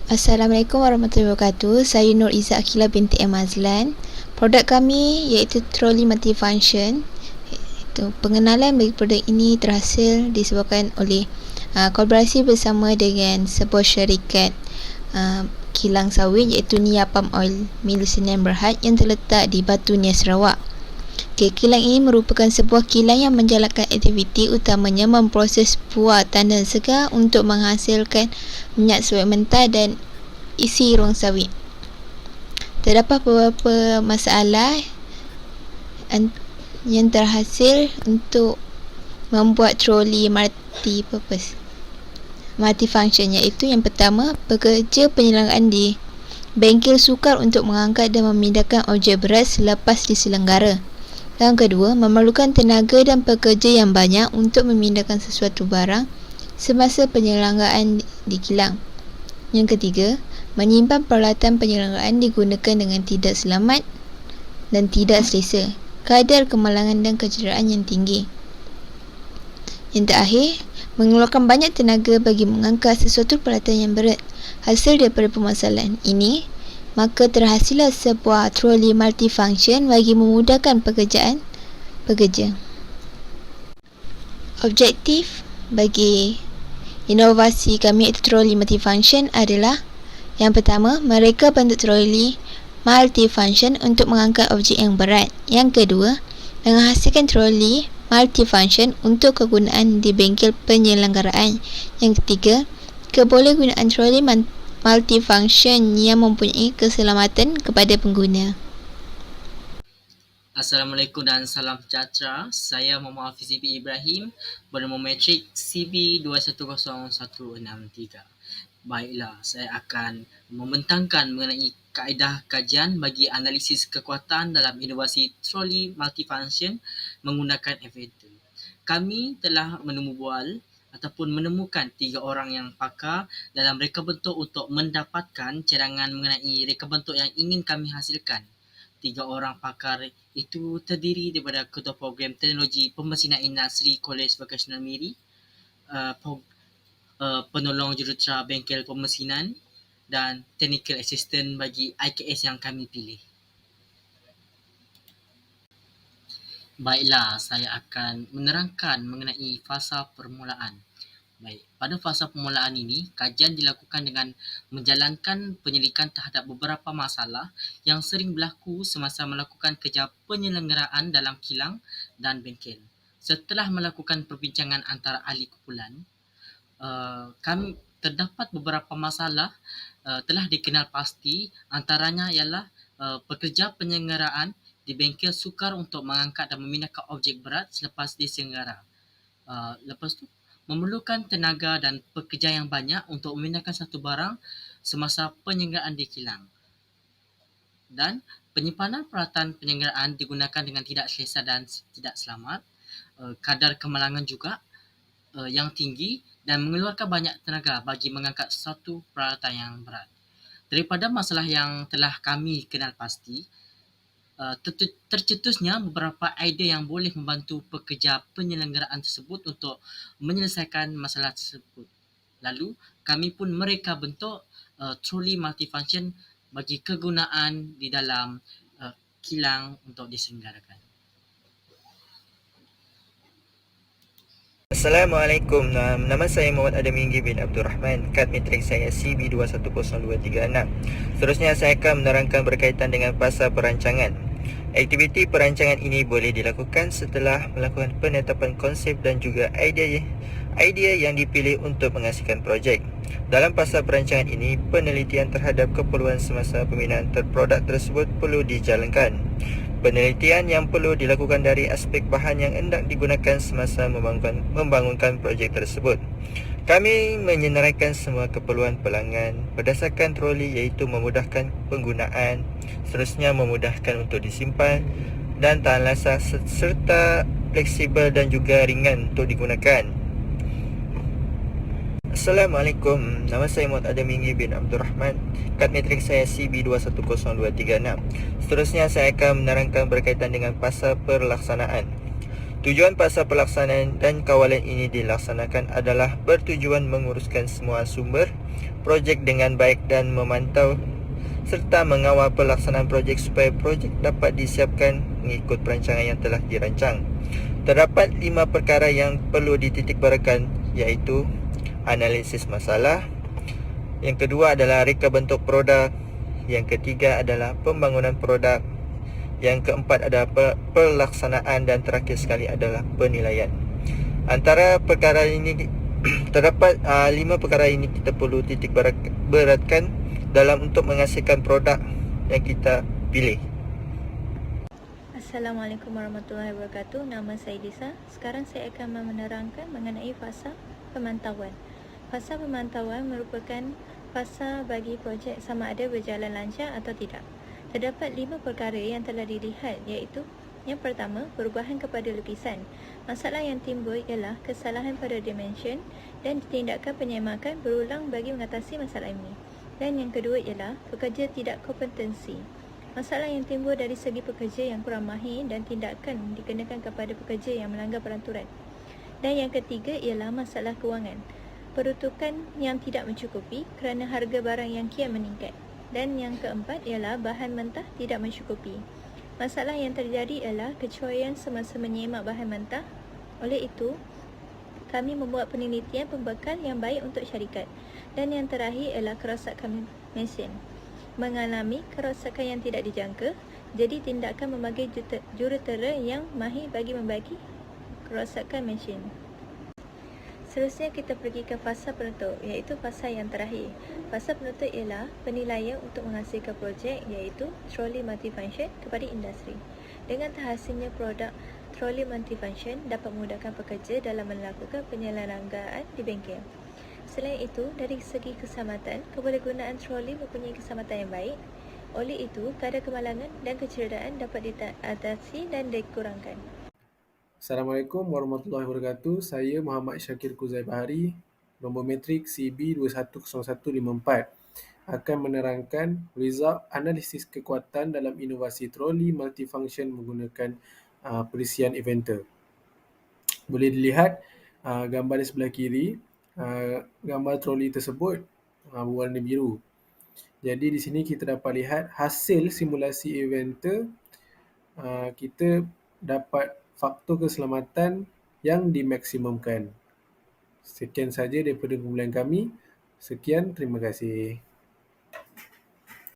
Assalamualaikum warahmatullahi wabarakatuh. Saya Nur Izzah Akila binti M. Azlan. Produk kami iaitu troli multifunction. Pengenalan bagi produk ini terhasil disebabkan oleh kolaborasi bersama dengan sebuah syarikat kilang sawit iaitu Nia Palm Oil Mill Sdn Berhad yang terletak di Batu Nia, Sarawak. Kilang ini merupakan sebuah kilang yang menjalankan aktiviti utamanya memproses buah tandan segar untuk menghasilkan minyak sawit mentah dan isi ruang sawit. Terdapat beberapa masalah yang terhasil untuk membuat troli multifunction, iaitu yang pertama, pekerja penyelenggaraan di bengkel sukar untuk mengangkat dan memindahkan objek berat selepas diselenggara. Yang kedua, memerlukan tenaga dan pekerja yang banyak untuk memindahkan sesuatu barang semasa penyelenggaraan di kilang. Yang ketiga, menyimpan peralatan penyelenggaraan digunakan dengan tidak selamat dan tidak selesa, kadar kemalangan dan kecederaan yang tinggi. Yang terakhir, mengeluarkan banyak tenaga bagi mengangkat sesuatu peralatan yang berat. Hasil daripada permasalahan ini, maka terhasillah sebuah troli multifunction bagi memudahkan pekerjaan pekerja. Objektif bagi inovasi kami iaitu troli multifunction adalah yang pertama, mereka bentuk troli multifunction untuk mengangkat objek yang berat. Yang kedua, menghasilkan troli multifunction untuk kegunaan di bengkel penyelenggaraan. Yang ketiga, kebolehgunaan troli multifunction yang mempunyai keselamatan kepada pengguna. Assalamualaikum dan salam sejahtera. Saya Muhammad Hafiz bin Ibrahim, bernombor matrik CB210163. Baiklah, saya akan membentangkan mengenai kaedah kajian bagi analisis kekuatan dalam inovasi troli multifunction menggunakan elevator. Kami telah menemukan 3 orang yang pakar dalam reka bentuk untuk mendapatkan cadangan mengenai reka bentuk yang ingin kami hasilkan. 3 orang pakar itu terdiri daripada Ketua Program Teknologi Pemesinan Industri Kolej Vocational Miri, penolong jurutera bengkel pemesinan dan technical assistant bagi IKS yang kami pilih. Baiklah, saya akan menerangkan mengenai fasa permulaan. Baik, pada fasa permulaan ini, kajian dilakukan dengan menjalankan penyelidikan terhadap beberapa masalah yang sering berlaku semasa melakukan kerja penyelenggaraan dalam kilang dan bengkel. Setelah melakukan perbincangan antara ahli kumpulan, kami terdapat beberapa masalah telah dikenal pasti, antaranya ialah pekerja penyelenggaraan di bengkel sukar untuk mengangkat dan memindahkan objek berat selepas diselenggara. Lepas tu, memerlukan tenaga dan pekerja yang banyak untuk memindahkan satu barang semasa penyelenggaraan di kilang. Dan penyimpanan peralatan penyelenggaraan digunakan dengan tidak selesa dan tidak selamat. Kadar kemalangan juga yang tinggi dan mengeluarkan banyak tenaga bagi mengangkat satu peralatan yang berat. Daripada masalah yang telah kami kenal pasti, tercetusnya beberapa idea yang boleh membantu pekerja penyelenggaraan tersebut untuk menyelesaikan masalah tersebut. Lalu, kami pun mereka bentuk troli multifunction bagi kegunaan di dalam kilang untuk diselenggarakan. Assalamualaikum. Nama saya Muhammad Adam Inggi bin Abdul Rahman. Kad matrik saya CB210236. Seterusnya saya akan menerangkan berkaitan dengan fasa perancangan. Aktiviti perancangan ini boleh dilakukan setelah melakukan penetapan konsep dan juga idea yang dipilih untuk menghasilkan projek. Dalam fasa perancangan ini, penelitian terhadap keperluan semasa pembinaan produk tersebut perlu dijalankan. Penelitian yang perlu dilakukan dari aspek bahan yang hendak digunakan semasa membangunkan projek tersebut. Kami menyenaraikan semua keperluan pelanggan berdasarkan troli, iaitu memudahkan penggunaan, seterusnya memudahkan untuk disimpan dan tahan lasa serta fleksibel dan juga ringan untuk digunakan. Assalamualaikum. Nama saya Muhammad Adam Inggi bin Abdul Rahman. Kad matrik saya CB210236. Seterusnya saya akan menerangkan berkaitan dengan fasa pelaksanaan. Tujuan fasa pelaksanaan dan kawalan ini dilaksanakan adalah bertujuan menguruskan semua sumber projek dengan baik dan memantau serta mengawal pelaksanaan projek supaya projek dapat disiapkan mengikut perancangan yang telah dirancang. Terdapat 5 perkara yang perlu dititikberatkan, iaitu analisis masalah. Yang kedua adalah reka bentuk produk. Yang ketiga adalah pembangunan produk. Yang keempat adalah pelaksanaan dan terakhir sekali adalah penilaian. Antara perkara ini terdapat 5 perkara ini kita perlu titik beratkan dalam untuk menghasilkan produk yang kita pilih. Assalamualaikum warahmatullahi wabarakatuh. Nama saya Lisa. Sekarang saya akan menerangkan mengenai fasa pemantauan. Fasa pemantauan merupakan fasa bagi projek sama ada berjalan lancar atau tidak. Terdapat 5 perkara yang telah dilihat, iaitu yang pertama, perubahan kepada lukisan. Masalah yang timbul ialah kesalahan pada dimension dan tindakan penyemakan berulang bagi mengatasi masalah ini. Dan yang kedua ialah pekerja tidak kompetensi. Masalah yang timbul dari segi pekerja yang kurang mahir dan tindakan dikenakan kepada pekerja yang melanggar peraturan. Dan yang ketiga ialah masalah kewangan. Peruntukan yang tidak mencukupi kerana harga barang yang kian meningkat. Dan yang keempat ialah bahan mentah tidak mencukupi. Masalah yang terjadi ialah kecuaian semasa menyemak bahan mentah. Oleh itu, kami membuat penelitian pembekal yang baik untuk syarikat. Dan yang terakhir ialah kerosakan mesin. Mengalami kerosakan yang tidak dijangka, jadi tindakan memanggil jurutera yang mahir bagi membagi kerosakan mesin. Seterusnya kita pergi ke fasa penutup, iaitu fasa yang terakhir. Fasa penutup ialah penilaian untuk menghasilkan projek, iaitu troli multifunction kepada industri. Dengan terhasilnya produk troli multifunction dapat memudahkan pekerja dalam melakukan penyelenggaraan di bengkel. Selain itu, dari segi keselamatan, kebolehgunaan troli mempunyai keselamatan yang baik. Oleh itu, kadar kemalangan dan kecederaan dapat diatasi dan dikurangkan. Assalamualaikum warahmatullahi wabarakatuh. Saya Muhammad Syakir Kuzai Bahari, nombor metrik CB210154, akan menerangkan result analisis kekuatan dalam inovasi troli multifunction menggunakan perisian Inventor. Boleh dilihat gambar di sebelah kiri, gambar troli tersebut berwarna biru. Jadi di sini kita dapat lihat hasil simulasi Inventor, kita dapat faktor keselamatan yang dimaksimumkan. Sekian saja daripada kumpulan kami. Sekian, terima kasih.